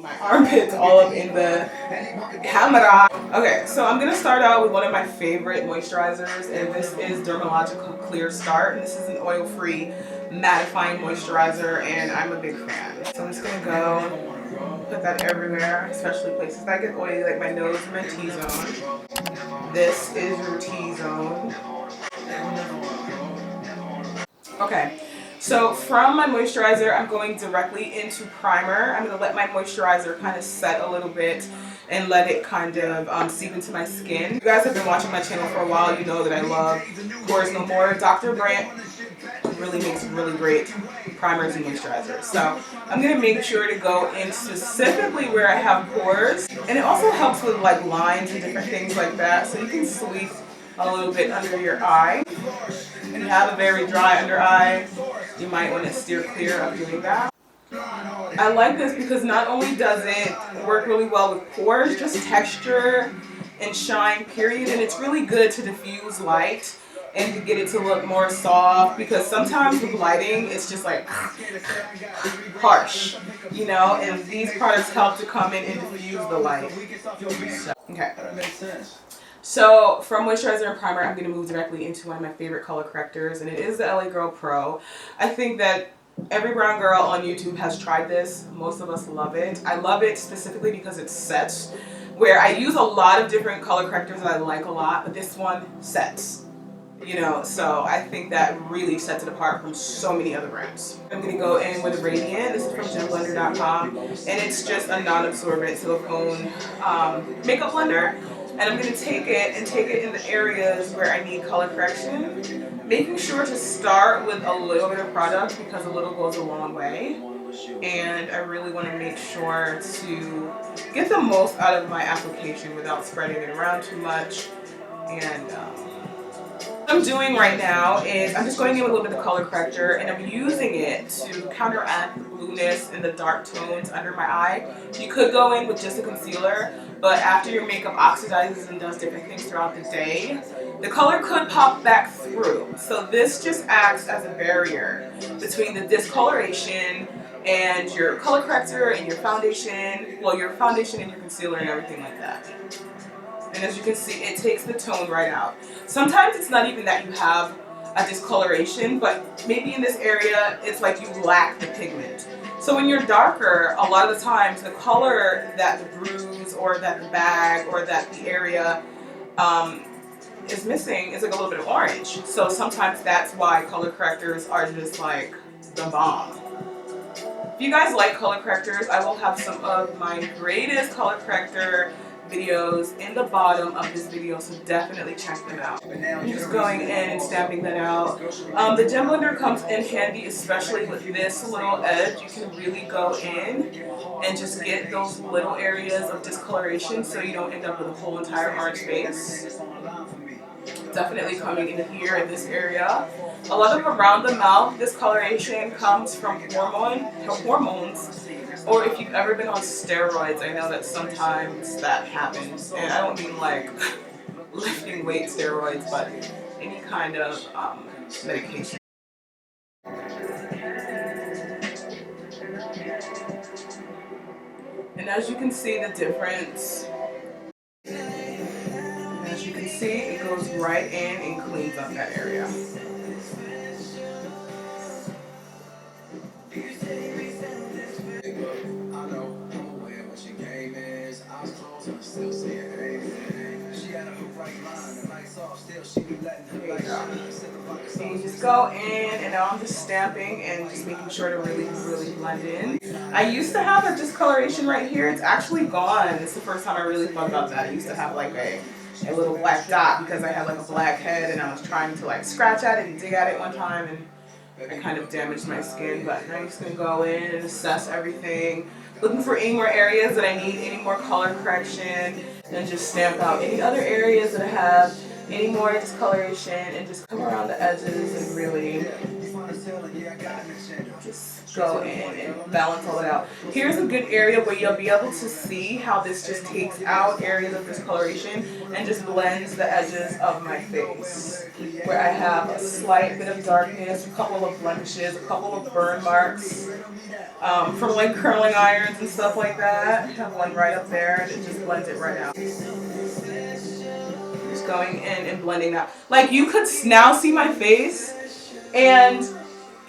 My armpits all up in the camera. Okay, so I'm gonna start out with one of my favorite moisturizers, and this is Dermalogica Clear Start. And this is an oil-free mattifying moisturizer, and I'm a big fan. So I'm just gonna go put that everywhere, especially places that get oily, like my nose and my T-zone. This is your T-zone. Okay, so from my moisturizer, I'm going directly into primer. I'm going to let my moisturizer kind of set a little bit and let it kind of seep into my skin. You guys have been watching my channel for a while. You know that I love Pores No More. Dr. Brandt really makes really great primers and moisturizers. So I'm going to make sure to go in specifically where I have pores. And it also helps with like lines and different things like that. So you can sweep a little bit under your eye. If you have a very dry under eye, you might want to steer clear of doing that. I like this because not only does it work really well with pores, just texture and shine period, and it's really good to diffuse light and to get it to look more soft, because sometimes with lighting it's just like harsh, you know, and these products help to come in and diffuse the light. Okay. So from moisturizer and primer, I'm going to move directly into one of my favorite color correctors, and it is the LA Girl Pro. I think that every brown girl on YouTube has tried this. Most of us love it. I love it specifically because it sets, where I use a lot of different color correctors that I like a lot, but this one sets, you know, so I think that really sets it apart from so many other brands. I'm going to go in with a Radiant. This is from gemblender.com, and it's just a non-absorbent silicone makeup blender. And I'm going to take it in the areas where I need color correction, making sure to start with a little bit of product because a little goes a long way. And I really want to make sure to get the most out of my application without spreading it around too much. And what I'm doing right now is I'm just going in with a little bit of color corrector, and I'm using it to counteract the blueness and the dark tones under my eye. You could go in with just a concealer, but after your makeup oxidizes and does different things throughout the day, the color could pop back through. So this just acts as a barrier between the discoloration and your color corrector and your foundation, well, your foundation and your concealer and everything like that. And as you can see, it takes the tone right out. Sometimes it's not even that you have a discoloration, but maybe in this area, it's like you lack the pigment. So when you're darker, a lot of the times the color that the bruise or that the bag or that the area is missing is like a little bit of orange. So sometimes that's why color correctors are just like the bomb. If you guys like color correctors, I will have some of my greatest color corrector videos in the bottom of this video, so definitely check them out. I'm just going in and stamping that out. The gem blender comes in handy, especially with this little edge. You can really go in and just get those little areas of discoloration so you don't end up with a whole entire orange face. Definitely coming in here in this area. A lot of around the mouth discoloration comes from hormones, or if you've ever been on steroids. I know that sometimes that happens, and I don't mean like lifting weight steroids, but any kind of medication. And as you can see the difference, as you can see, it goes right in and cleans up that area. So you just go in, and now I'm just stamping and just making sure to really blend in. I used to have a discoloration right here. It's actually gone. It's the first time I really thought about that. I used to have like a little black dot because I had like a black head, and I was trying to like scratch at it and dig at it one time, and I kind of damaged my skin. But now I'm just gonna go in and assess everything, looking for any more areas that I need any more color correction, and just stamp out any other areas that I have any more discoloration and just come around the edges and really just go in and balance all it out. Here's a good area where you'll be able to see how this just takes out areas of discoloration and just blends the edges of my face. Where I have a slight bit of darkness, a couple of blemishes, a couple of burn marks from like curling irons and stuff like that. I have one right up there and it just blends it right out. Just going in and blending that. Like you could now see my face and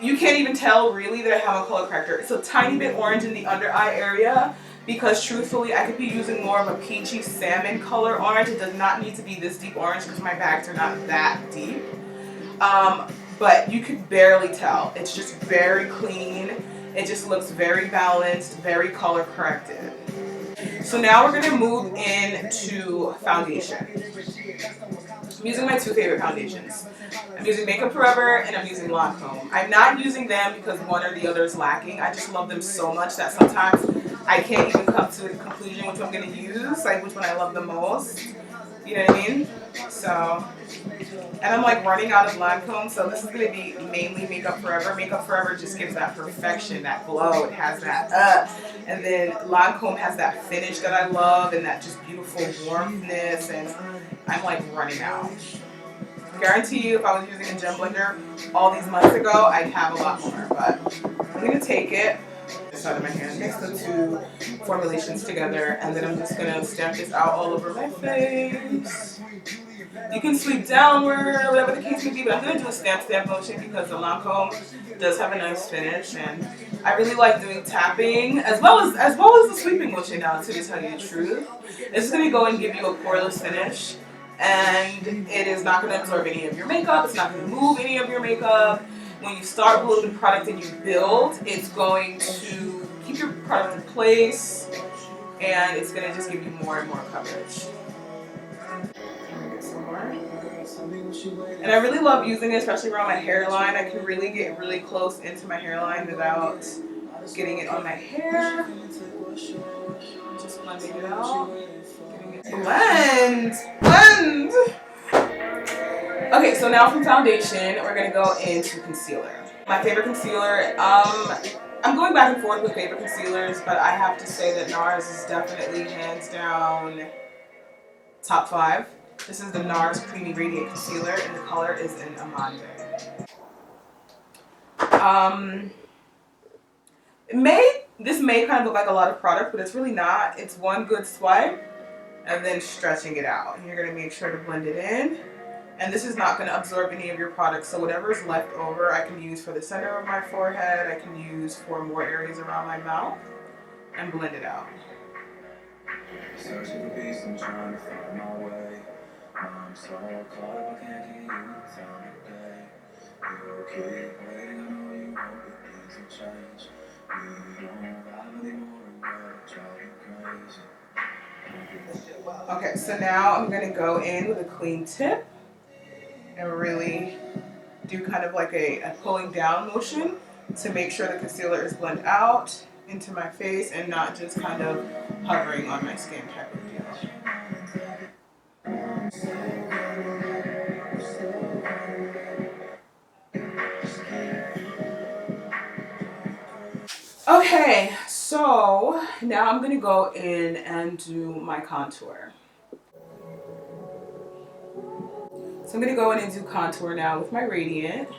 you can't even tell really that I have a color corrector. It's a tiny bit orange in the under eye area because truthfully I could be using more of a peachy salmon color orange. It does not need to be this deep orange because my bags are not that deep. But you could barely tell. It's just very clean. It just looks very balanced, very color corrected. So now we're going to move into foundation. I'm using my two favorite foundations. I'm using Makeup Forever and I'm using Lancome. I'm not using them because one or the other is lacking. I just love them so much that sometimes I can't even come to the conclusion which one I'm going to use, like which one I love the most. You know what I mean? So, and I'm like running out of Lancome, so this is going to be mainly Makeup Forever. Makeup Forever just gives that perfection, that glow. It has that and then Lancome has that finish that I love and that just beautiful warmthness, and I'm like running out. Guarantee you if I was using a gem blender all these months ago, I'd have a lot more, but I'm going to take it out of my hand, mix the two formulations together, and then I'm just going to stamp this out all over my face. You can sweep downward or whatever the case may be, but I'm going to do a stamp motion because the Lancome does have a nice finish, and I really like doing tapping as well as the sweeping motion now, to tell you the truth. This is going to go and give you a poreless finish, and it is not going to absorb any of your makeup. It's not going to move any of your makeup. When you start with a little bit of product and you build, it's going to keep your product in place, and it's going to just give you more and more coverage. And I really love using it, especially around my hairline. I can really get really close into my hairline without getting it on my hair. Just blending it out. Blend! Blend! Okay, so now from foundation, we're going to go into concealer. My favorite concealer, I'm going back and forth with favorite concealers, but I have to say that NARS is definitely hands down top 5. This is the NARS Creamy Radiant Concealer, and the color is in Amande. This may kind of look like a lot of product, but it's really not. It's one good swipe, and then stretching it out. And you're going to make sure to blend it in. And this is not going to absorb any of your products, so whatever is left over, I can use for the center of my forehead. I can use for more areas around my mouth, and blend it out. Searching for peace, I'm trying to find my way. I'm so caught up, I can't hear you time of day. You keep waiting, I know you hope that things will change. We don't have any more regret, drive you crazy. Okay, so now I'm going to go in with a clean tip and really do kind of like a pulling down motion to make sure the concealer is blended out into my face and not just kind of hovering on my skin type of deal. Okay, so now I'm gonna go in and do my contour. So I'm gonna go in and do contour now with my Radiant.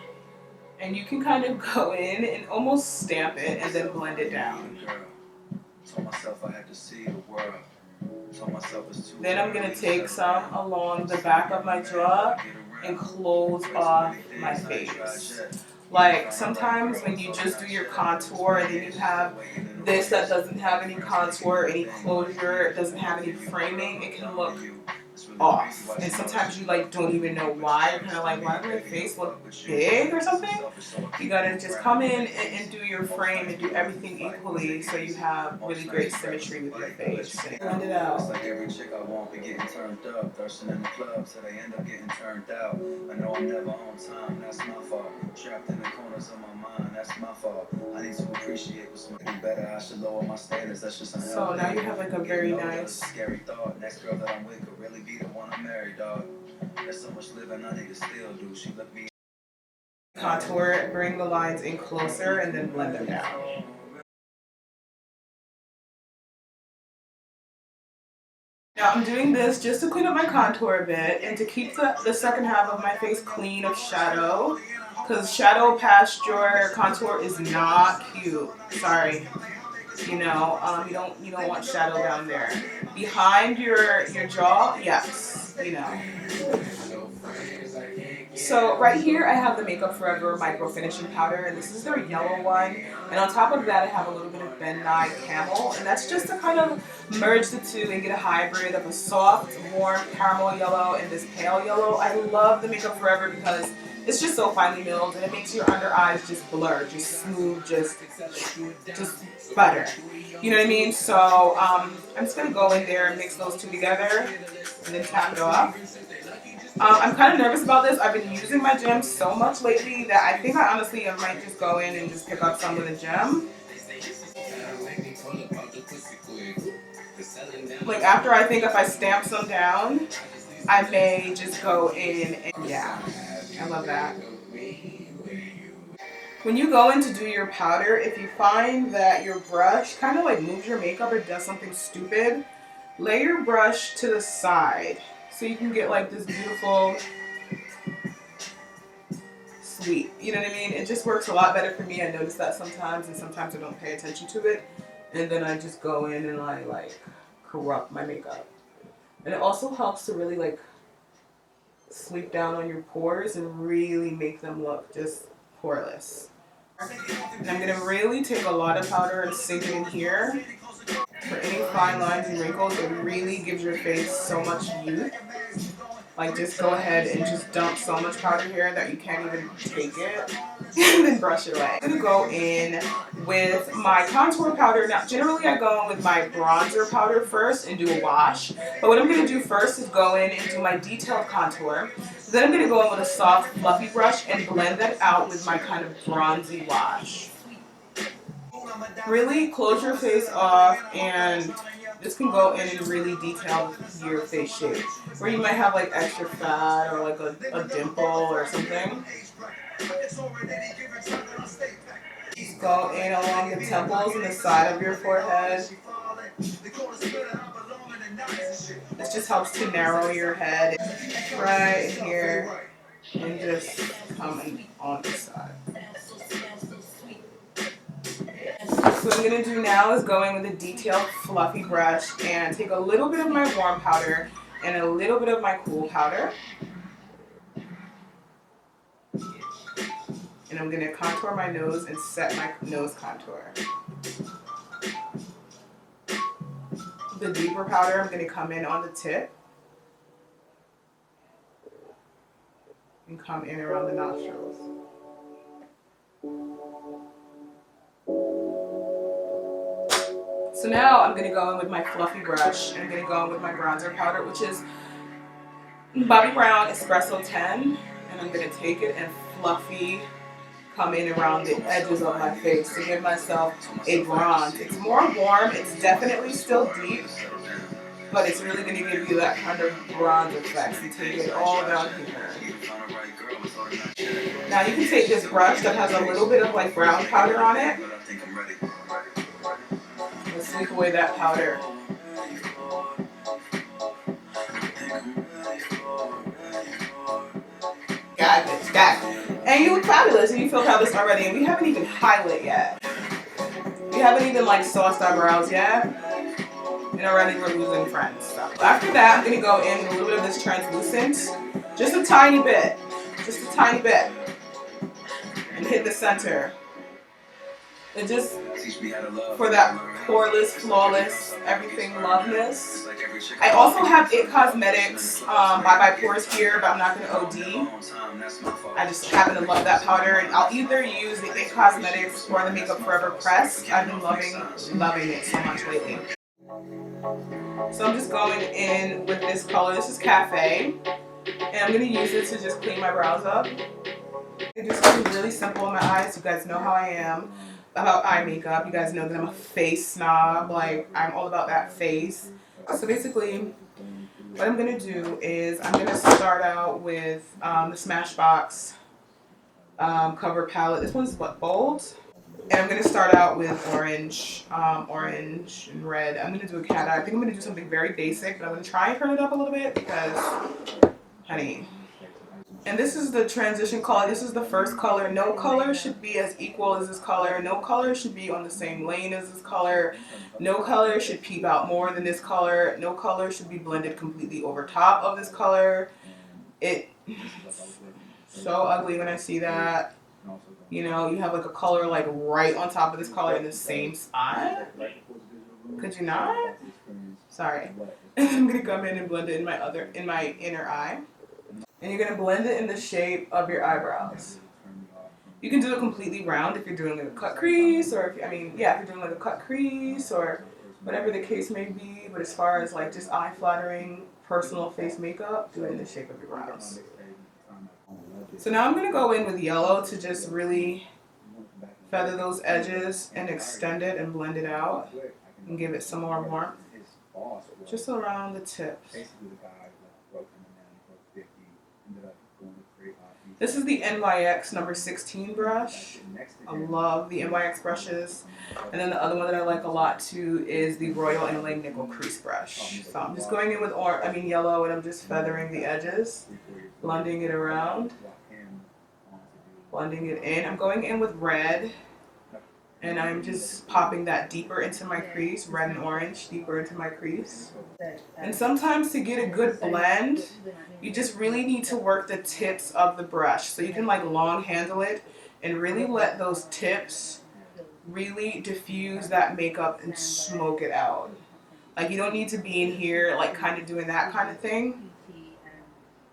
And you can kind of go in and almost stamp it and then blend it down. Then I'm going to take some along the back of my jaw and close off my face. Like sometimes when you just do your contour and then you have this that doesn't have any contour, any closure, it doesn't have any framing, it can look off, and sometimes you like don't even know why. You're kind of like, why does my face look big or something? You gotta just come in and do your frame and do everything equally so you have really great symmetry with your face. Blend it out. It's like every chick I want be getting turned up, thirsting in the club, so they end up getting turned out. I know I'm never on time, that's my fault. Trapped in the corners of my mind, that's my fault. I need to appreciate what's maybe better. I should lower my standards. That's just so now you have like a very nice scary thought. Next girl that I'm with could really be the Contour, bring the lines in closer, and then blend them down. Now I'm doing this just to clean up my contour a bit and to keep the second half of my face clean of shadow, because shadow past your contour is not cute. Sorry. You know, you don't want shadow down there. Behind your jaw, yes, you know. So right here I have the Makeup Forever Micro Finishing Powder, and this is their yellow one. And on top of that I have a little bit of Ben Nye Camel, and that's just to kind of merge the two and get a hybrid of a soft, warm caramel yellow and this pale yellow. I love the Makeup Forever because it's just so finely milled and it makes your under eyes just blur, just smooth, just butter. You know what I mean? So I'm just going to go in there and mix those two together and then tap it off. I'm kind of nervous about this. I've been using my gems so much lately that I think I honestly might just go in and just pick up some of the gem. Like after I think if I stamp some down, I may just go in and yeah, I love that. When you go in to do your powder, if you find that your brush kind of like moves your makeup or does something stupid, lay your brush to the side so you can get like this beautiful sweep. You know what I mean? It just works a lot better for me. I notice that sometimes, and sometimes I don't pay attention to it. And then I just go in and I like corrupt my makeup. And it also helps to really like sweep down on your pores and really make them look just poreless. And I'm going to really take a lot of powder and sink it in here. For any fine lines and wrinkles, it really gives your face so much youth. Like just go ahead and just dump so much powder here that you can't even take it and then brush it away. I'm going to go in with my contour powder. Now generally I go in with my bronzer powder first and do a wash. But what I'm going to do first is go in and do my detailed contour. Then I'm going to go in with a soft fluffy brush and blend that out with my kind of bronzy wash. Really close your face off and this can go in and really detail your face shape. Where you might have like extra fat or like a dimple or something. Just go in along the temples and the side of your forehead. This just helps to narrow your head right here and just come on the side. So what I'm going to do now is go in with a detailed fluffy brush and take a little bit of my warm powder and a little bit of my cool powder. And I'm going to contour my nose and set my nose contour. The deeper powder, I'm going to come in on the tip and come in around the nostrils. So now I'm going to go in with my fluffy brush and I'm going to go in with my bronzer powder, which is Bobbi Brown Espresso 10. And I'm going to take it and fluffy come in around the edges of my face to give myself a bronze. It's more warm, it's definitely still deep, but it's really going to give you that kind of bronze effect. You take it all down here. Now you can take this brush that has a little bit of like brown powder on it. Let's sweep away that powder. Got it, got it. And you look fabulous, and you feel fabulous already, and we haven't even highlighted yet. We haven't even like sauced our brows yet, and already we're losing friends. So after that, I'm gonna go in with a little bit of this translucent, just a tiny bit, and hit the center. And just for that poreless, flawless, everything loveness. I also have It Cosmetics Bye Bye Pores here, but I'm not going to OD. I just happen to love that powder, and I'll either use the It Cosmetics or the Makeup Forever Press. I've been loving it so much lately. So I'm just going in with this color. This is Cafe, and I'm going to use it to just clean my brows up. And do something really simple in my eyes. You guys know how I am about eye makeup. You guys know that I'm a face snob. Like, I'm all about that face. So basically, what I'm going to do is I'm going to start out with the Smashbox cover palette. This one's what, bold? And I'm going to start out with orange and red. I'm going to do a cat eye. I think I'm going to do something very basic, but I'm going to try and turn it up a little bit because, honey. And this is the transition color. This is the first color. No color should be as equal as this color. No color should be on the same lane as this color. No color should peep out more than this color. No color should be blended completely over top of this color. It's so ugly when I see that. You know, you have like a color like right on top of this color in the same spot. Could you not? Sorry. I'm gonna come in and blend it in my inner eye. And you're gonna blend it in the shape of your eyebrows. You can do it completely round if you're doing like a cut crease, or if you're doing like a cut crease or whatever the case may be. But as far as like just eye flattering personal face makeup, do it in the shape of your brows. So now I'm going to go in with yellow to just really feather those edges and extend it and blend it out and give it some more warmth just around the tips. This is the NYX number 16 brush. I love the NYX brushes. And then the other one that I like a lot too is the Royal Inlay Nickel Crease brush. So I'm just going in with yellow, and I'm just feathering the edges, blending it around, blending it in. I'm going in with red, and I'm just popping that deeper into my crease, red and orange, deeper into my crease. And sometimes to get a good blend, you just really need to work the tips of the brush. So you can like long handle it and really let those tips really diffuse that makeup and smoke it out. Like you don't need to be in here like kind of doing that kind of thing.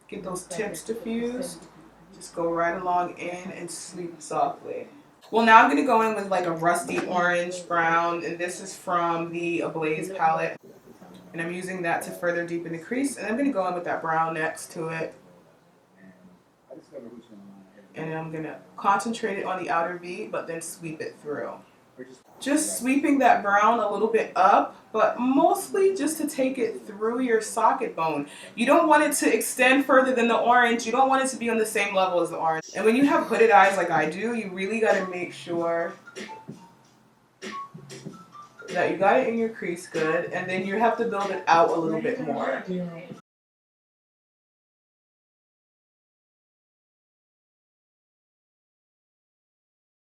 Get those tips diffused. Just go right along in and sweep softly. Well, now I'm going to go in with like a rusty orange brown, and this is from the Ablaze palette. And I'm using that to further deepen the crease, and I'm going to go in with that brown next to it. And I'm going to concentrate it on the outer V, but then sweep it through. Just sweeping that brown a little bit up, but mostly just to take it through your socket bone. You don't want it to extend further than the orange. You don't want it to be on the same level as the orange. And when you have hooded eyes like I do, you really got to make sure that you got it in your crease good, and then you have to build it out a little bit more.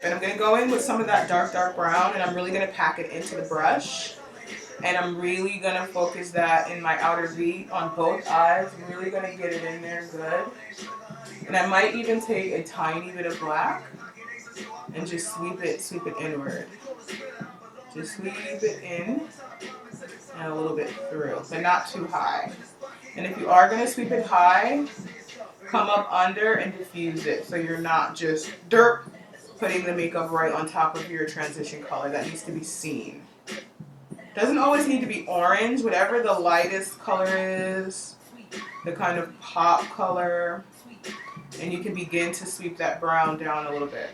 And I'm going to go in with some of that dark brown, and I'm really going to pack it into the brush. And I'm really going to focus that in my outer V on both eyes. I'm really going to get it in there good. And I might even take a tiny bit of black and just sweep it inward. Just sweep it in and a little bit through, but not too high. And if you are going to sweep it high, come up under and diffuse it so you're not just putting the makeup right on top of your transition color. That needs to be seen. Doesn't always need to be orange, whatever the lightest color is, the kind of pop color, and you can begin to sweep that brown down a little bit.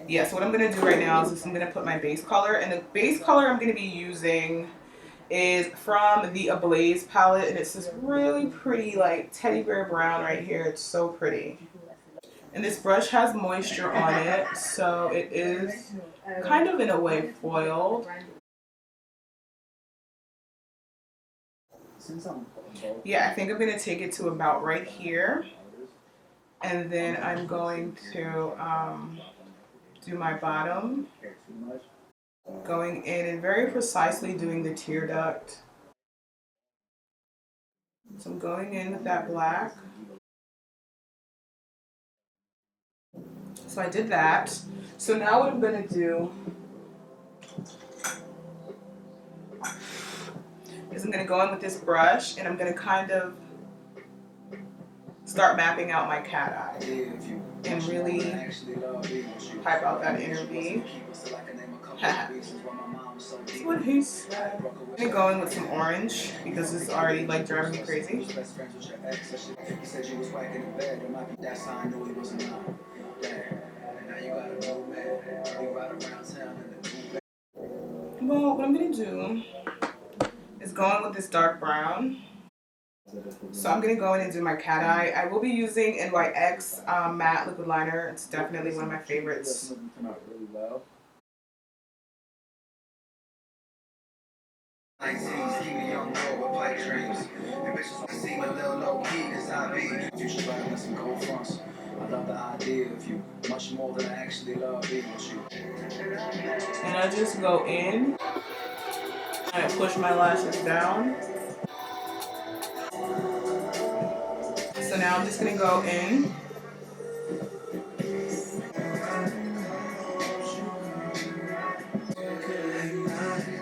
Yeah, so what I'm going to do right now is I'm going to put my base color, and the base color I'm going to be using is from the Ablaze palette, and it's this really pretty like teddy bear brown right here. It's so pretty. And this brush has moisture on it, so it is kind of in a way foiled. Yeah, I think I'm going to take it to about right here. And then I'm going to do my bottom. Going in and very precisely doing the tear duct. So I'm going in with that black. So I did that. So now what I'm going to do is I'm going to go in with this brush, and I'm going to kind of start mapping out my cat eye and really type out that inner V. That's what he said. I'm going to go in with some orange because it's already like driving me crazy. Well, what I'm going to do is go in with this dark brown. So I'm going to go in and do my cat eye. I will be using NYX matte liquid liner. It's definitely one of my favorites. And I just go in and I push my lashes down. So now I'm just going to go in.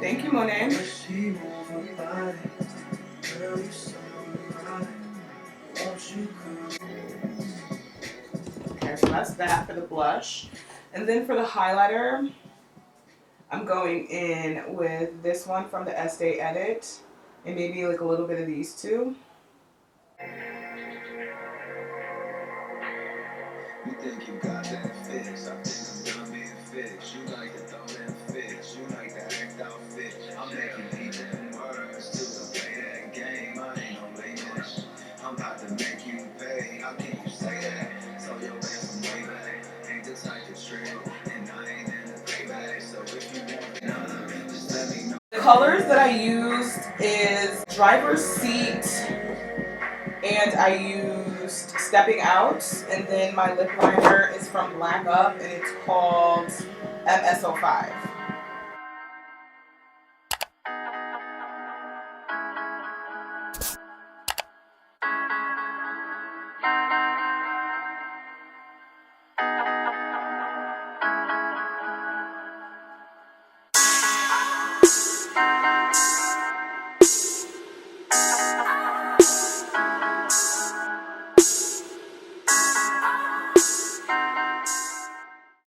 Thank you, Monet. Okay, so that's that for the blush. And then for the highlighter, I'm going in with this one from the Estee Edit. And maybe like a little bit of these two. You think you got that fix? I think I'm done being fixed. You like to throw them fits. You like to act out fit. I'm making eat them words to play that game. I ain't no latest. I'm about to make you pay. How can you say that? So your ass way back. Ain't the type to trip. And I ain't in the payback. So if you want none, just let me know. The colors that I used is Driver's Seat. And I used Stepping Out, and then my lip liner is from Black Up, and it's called MSO5.